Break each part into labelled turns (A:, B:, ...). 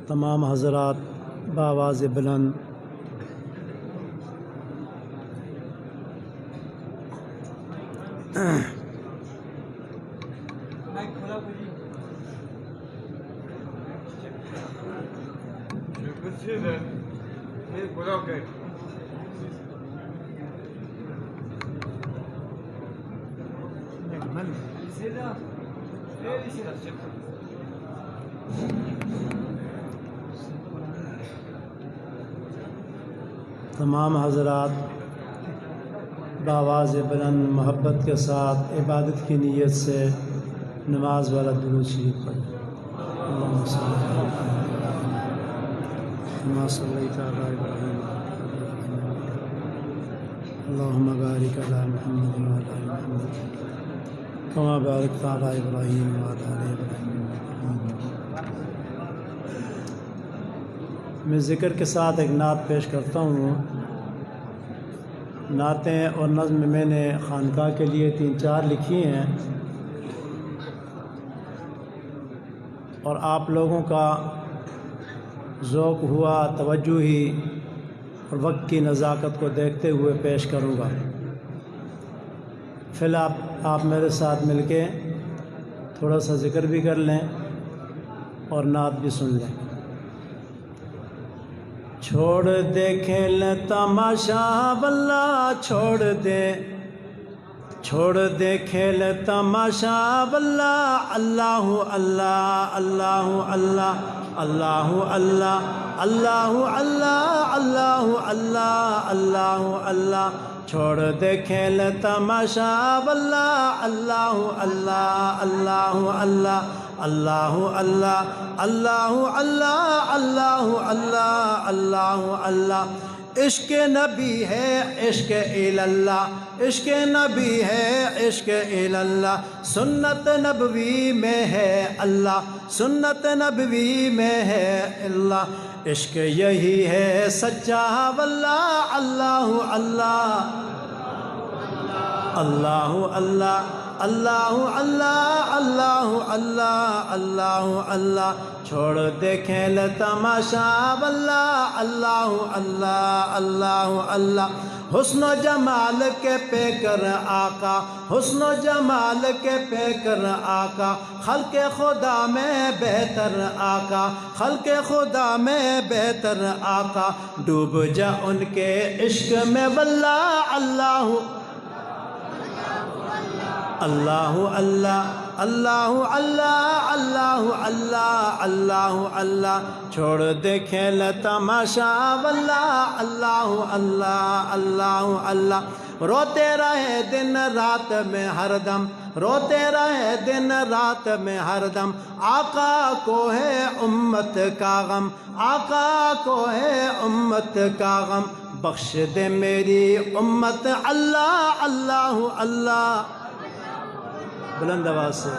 A: تمام حضرات بآواز بلند تمام حضرات بآواز بلند محبت کے ساتھ عبادت کی نیت سے نماز والا درود شریف پڑھیں۔ اللہم صلی علی کما صلیت علی ابراہیم اللہم بارک علی محمد وعلی آل محمد کما بارکت علی ابراہیم وعلی آل ابراہیم۔ میں ذکر کے ساتھ ایک نعت پیش کرتا ہوں۔ نعتیں اور نظم میں نے خانقاہ کے لیے 3-4 لکھی ہیں، اور آپ لوگوں کا ذوق ہوا توجہی اور وقت کی نزاکت کو دیکھتے ہوئے پیش کروں گا۔ فی الحال آپ میرے ساتھ مل کے تھوڑا سا ذکر بھی کر لیں اور نعت بھی سن لیں۔ چھوڑ دے کھیل تماشا واللہ چھوڑ دے کھیل تماشا واللہ اللہ اللہ اللہ اللہ اللہ اللہ اللہ اللہ اللہ اللہ اللہ اللہ چھوڑ دے کھیل تماشا واللہ اللہ اللہ اللہ اللہ اللہ اللہ اللہ اللہ اللہ اللہ اللہ اللہ عشق نبی ہے عشق اللہ عشق نبی ہے عشق اللہ سنت نبوی میں ہے اللہ سنت نبوی میں ہے اللہ عشق یہی ہے سچا واللہ اللہ اللہ اللہ اللہ اللہ اللہ اللہ اللہ اللہ اللہ چھوڑ دے کھیل تماشا واللہ اللہ اللہ اللہ اللہ حسن و جمال کے پیکر آقا حسن و جمال کے پیکر آقا خلق خدا میں بہتر آقا خلق خدا میں بہتر آقا ڈوب جا ان کے عشق میں واللہ اللہ اللہ اللہ اللہ اللہ اللہ اللہ اللہ اللہ چھوڑ دے کھیل تماشا واللہ اللہ اللہ اللہ اللہ روتے رہے دن رات میں ہر دم روتے رہے دن رات میں ہر دم آقا کو ہے امت کا غم آقا کو ہے امت کا غم بخش دے میری امت اللہ اللہ اللہ بلند آواز سے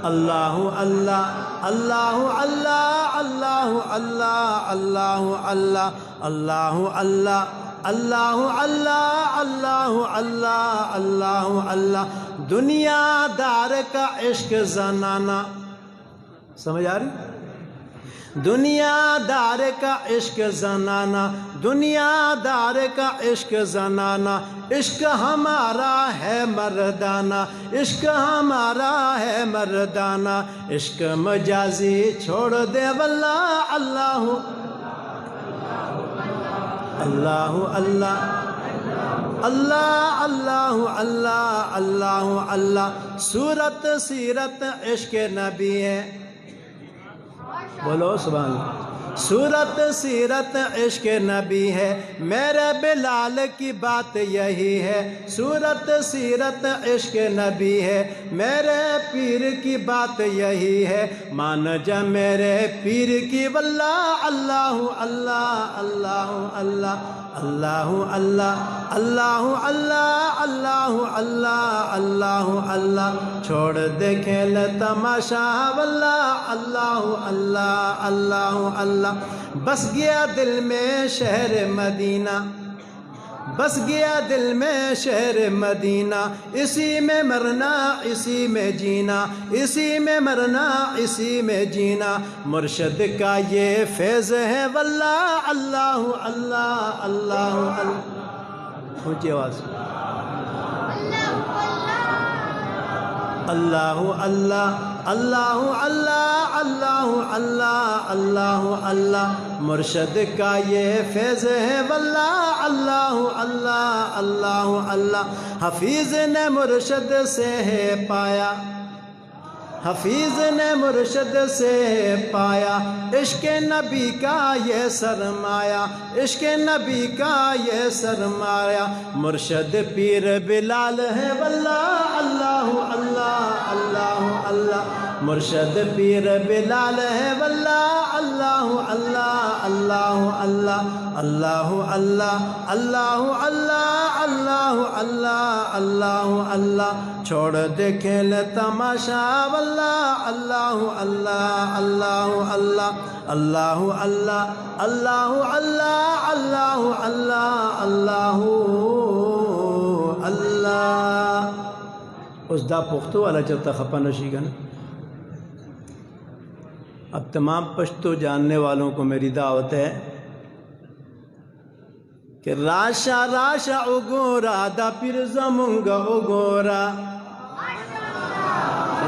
A: اللہ اللہ اللہ اللہ اللہ اللہ اللہ اللہ اللہ اللہ اللہ اللہ اللہ اللہ اللہ اللہ دنیا دار کا عشق زنانہ سمجھ آ رہی دنیا دار کا عشق زنانہ دنیا دار کا عشق زنانہ عشق ہمارا ہے مردانہ عشق ہمارا ہے مردانہ عشق مجازی چھوڑ دے واللہ اللہ اللہ اللہ اللہ اللہ اللہ اللہ اللہ صورت سیرت عشق نبی ہے بولو سبحان اللہ صورت سیرت عشق نبی ہے میرے بلال کی بات یہی ہے صورت سیرت عشق نبی ہے میرے پیر کی بات یہی ہے مان جا میرے پیر کی واللہ اللہ اللہ اللہ اللہ اللہ اللہ اللہ اللہ اللہ اللہ اللہ چھوڑ دے کھیل تماشا واللہ اللہ اللہ اللہ اللہ بس گیا دل میں شہر مدینہ بس گیا دل میں شہر مدینہ، اسی میں مرنا اسی میں جینا، اسی میں مرنا اسی میں جینا، مرشد کا یہ فیض ہے واللہ اللہ اللہ اللہ اللہ، اونچی آواز، اللہ اللہ اللہ اللہ اللہ اللہ اللہ اللہ، مرشد کا یہ فیض ہے واللہ اللہ اللہ اللہ اللہ، حفیظ نے مرشد سے ہے پایا، حفیظ نے مرشد سے پایا، عشق نبی کا یہ سرمایہ، عشق نبی کا یہ سرمایہ، مرشد پیر بلال ہے واللہ اللہ اللہ اللہ اللہ، مرشد پیر بلال ہے واللہ اللہ اللہ اللہ اللہ، اللہ اللہ اللہ اللہ اللہ اللہ اللہ اللہ، چھوڑ دے کھیل تماشا واللہ اللہ اللہ اللہ اللہ، اللہ اللہ اللہ اللہ اللہ اللہ اللہ اللہ۔ اس دا پختو والا چلتا خپا نشی گا نا۔ اب تمام پشتو جاننے والوں کو میری دعوت ہے کہ راشا راشا اگورا دا پیر زمونگا اگورا،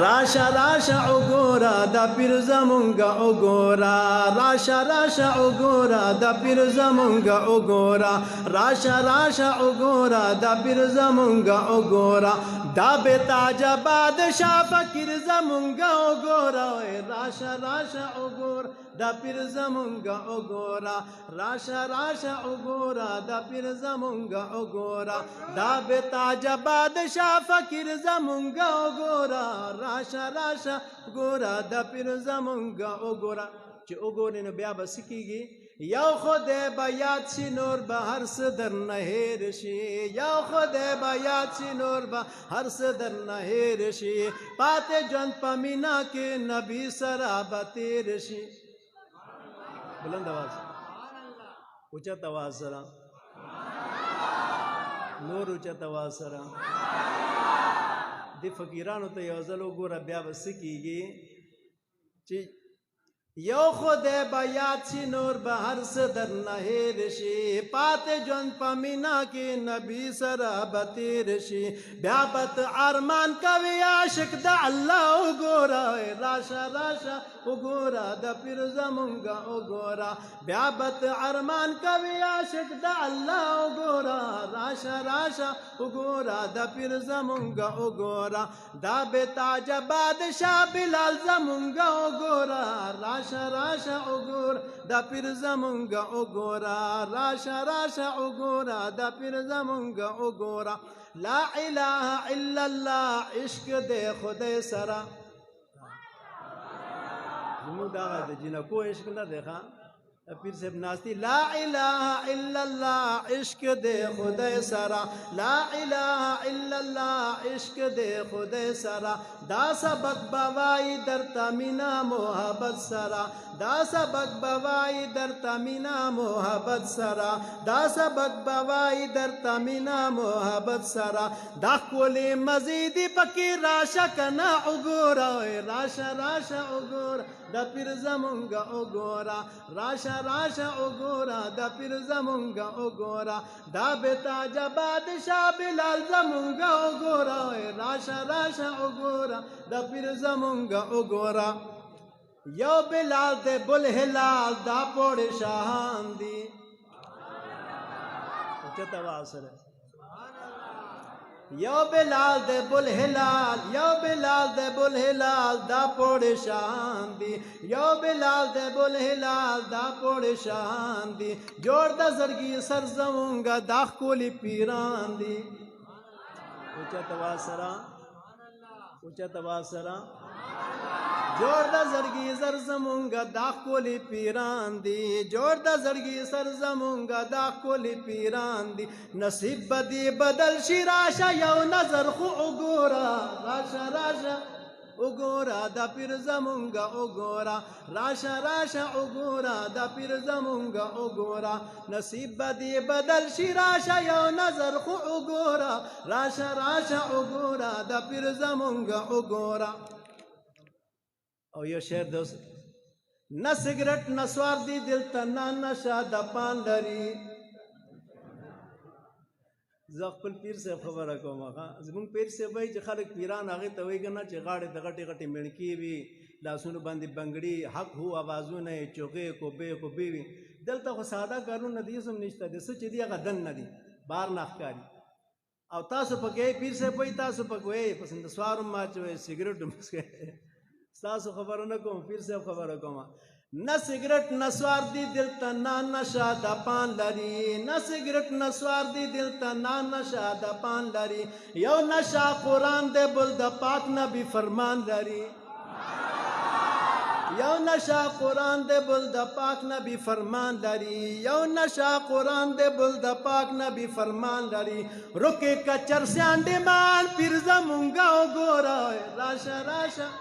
A: راشا راشا اگورا دا پیر زمونگا اگورا، راشا راشا اگورا دا پیر زمونگا اگورا، راشا راشا اگورا دا پیر زمونگا اگورا، دا بے تاج بادشاہ فقیر زمونگا اگورا، راشا راشا اگور دا پیر زمونگا اگورا، راشا راشا اگورا دا پیر زمونگا اگورا، دا بے تاج بادشاہ فقیر زمونگا اگورا، راشا راشا اگورا دا پیر زمونگا اگورا، چی اگورین بیا بسکی گی یو خودے با یاد شی نور با ہر صدر نہیر شی، یو خودے با یاد شی نور با ہر صدر نہیر شی، پاتے جن پمینا کے نبی سرابہ تیر شی۔ بلند آواز، اچھت آواز سرا، نور اچھت آواز سرا، دی فقیرانو تا یوزلو گورا بیا بسکی گی چی یو خودے با یاد شی نور با ہر صدر نہیر شی، پاتے جن پمینا کی نبی سرابہ تیر شی، بیابت ارمان کوی عاشق دا اللہ اگورا، راشا راشا اگورا دا پیر زمونگا اگورا، بیابت ارمان کوی عاشق دا اللہ اگورا، راشا راشا اگورا دا پیر زمونگا اگورا، دا بے تاج بادشاہ بلال زمونگا اگورا، راشا راشا اگور دا پیر زمونگا اگورا، راشا راشا اگورا دا پیر زمونگا اگورا، لا الہ الا اللہ عشق دے خودے سرا، جنود آگا دے جنہ کو عشق نہ دیکھا پیر صاحب ناستی، لا الہ الا اللہ عشق دے خودے سرا، لا الہ الا اللہ عشق دے خودے سرا، دا سبق بوائی در تمینا محبت سرا، دا سبق بوائی در تمینا محبت سرا، دا سبق بوائی در تمینا محبت سرا، دا کولی مزیدی پکی راشا کنا اگورا، راشا راشا اگور دا پیر زمونگا اگورا، راشا راشا اگورا دا پیر زمونگا اگورا، دا بے تاج بادشاہ بلال زمونگا اگورا، راشا راشا اگورا دا پیر زمونگا اگورا، یو بلال دے بل ہلال دا پوڑ شاہان دی، اچھتا واسر ہے، یو بلال دے بل ہلال، یو بلال دے بل ہلال دا پوڑ شاہان دی، یو بلال دے بل ہلال دا پوڑ شاہان دی، جوڑ دا زرگی سر زمونگا دا کولی پیران دی، اچھتا واسرہ، اچھتا واسرہ، جوڑ دا زرگی سر زمونگا دا کولی پیران دی، جوڑ دا زرگی سر زمونگا دا کولی پیران دی، نصیب بدی بدل شی راشا یو نظر خو اگورا، راشا راشا وګورا د پیر زمونږه وګورا راشه راشه وګورا د پیر زمونږه وګورا نصیب به دې بدل شي راشه یو نظر خو وګورا راشه راشه وګورا د پیر زمونږه وګورا او یو شعر دوست نه سګرټ نه سوار دی دل ته نه نشه د پان لري زه خپل پیر صاحب خبره کوم زمونږ پیر صاحب وایي چې خلک پیران هغې ته وایي که نه چې غاړې د غټې غټې مڼکې وي لاسونو باندې بنګړي حق هو اوازونه یې چغې کوبې وي دلته خو ساده کارونه دي هم نشته دي څه چې دي هغه دن نه دي بار نه ښکاري او تاسو پکې پیر صاحب وایي تاسو پکې وایي پس نسوار هم اچوئ سګرټ هم څښئ ستاسو خبره نه کوم پیر صاحب خبره کوم نه سګرټ نه سوار دی دل ته نه نشه د پان لري نه سګرټ نه سوار دی دل ته نه نشه د پان لري یو نشه قرآن دی بل د پاک نبی فرمان لري یو نشه قرآن دی بل د پاک نبی فرمان لري یو نشه قرآن دی بل د پاک نبی فرمان لري رکې کچر سیانډې مان پیر زمونږه وګوره راشه راشه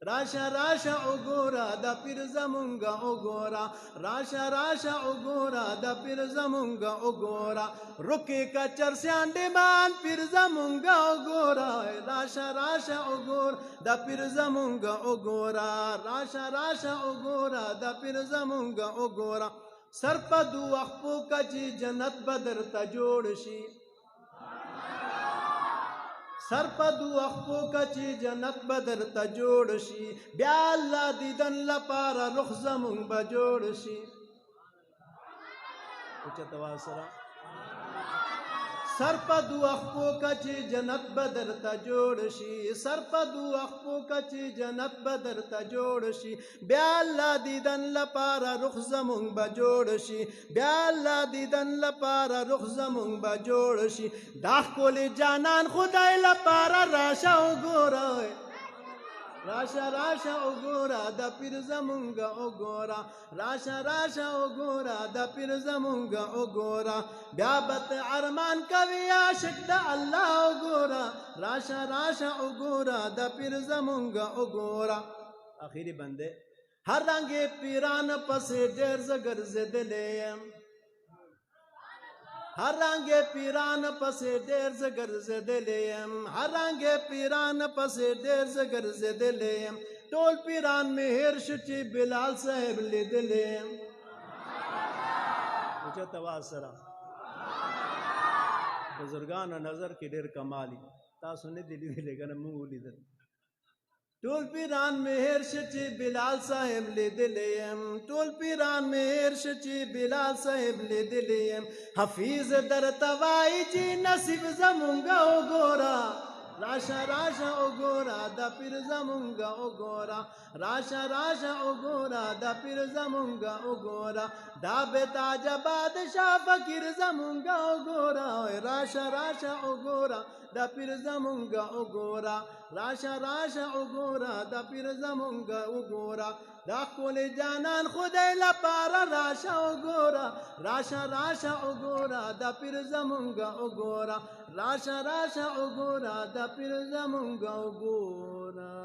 A: راشه راشه وګوره د پیر زمونږه وګوره راشه راشه وګوره د پیر زمونږه وګوره رکې کچر سیانډې مان پیر زمونږه وګوره راشه راشه وګوره د پیر زمونږه وګوره راشه راشه وګوره د پیر زمونږه وګوره سر په دوه خپو کچې جنت به درته جوړ شي سر په دوه خپو کچې جنت به درته جوړ شي بیا الله دیدن لپاره رخ زمونږ به جوړ شي اوچته وایه سره سر په دوه خپو کچې جنت به درته جوړ شي سر په دوه خپو کچې جنت به درته جوړ شي بیا الله دیدن لپاره رخ زمونږ به جوړ شي بیا الله دیدن لپاره رخ زمونږ به جوړ شي دا ښکلی جانان خدای لپاره راشه وګوره راشه راشه وګوره د پیر زمونږه وګوره راشه راشه وګوره د پیر زمونږه وګوره بیا به ته ارمان کوي عاشق د الله وګوره راشه راشه وګوره د پیر زمونږه وګوره اخیری بنده هر رنګې پیران پسې ډېر زه ګرځېدلی یم هر رنګې پیران پسې ډېر زه ګرځېدلی یم هر رنګې پیران پسې ډېر زه ګرځېدلی یم ټول پیران مې هېر شو چې بلال صاحب لیدلی یم اوچته وایه سره بزرګانو نظر کې ډېر کمالي تاسو نه دي لیدلی که نه موږ ولیدل ټول پیران مې هېر شو چې بلال صاحب لیدلی یم ټول پیران مې هېر شو چې بلال صاحب لیدلی یم حفیظ درته وایي چې نصیب زمونږه وګوره راشه راشه وګوره د پیر زمونږه وګوره راشه راشه وګوره د پیر زمونږه وګوره دا بېتاجه بادشاه فقیر زمونږه وګوره راشه راشه وګوره د پیر زمونږه وګوره راشه راشه وګوره د پیر زمونږه وګوره دا ښکلی جانان خدای لپاره راشه وګوره راشه راشه وګوره د پیر زمونږه وګوره راشه راشه وګوره د پیر زمونږه وګوره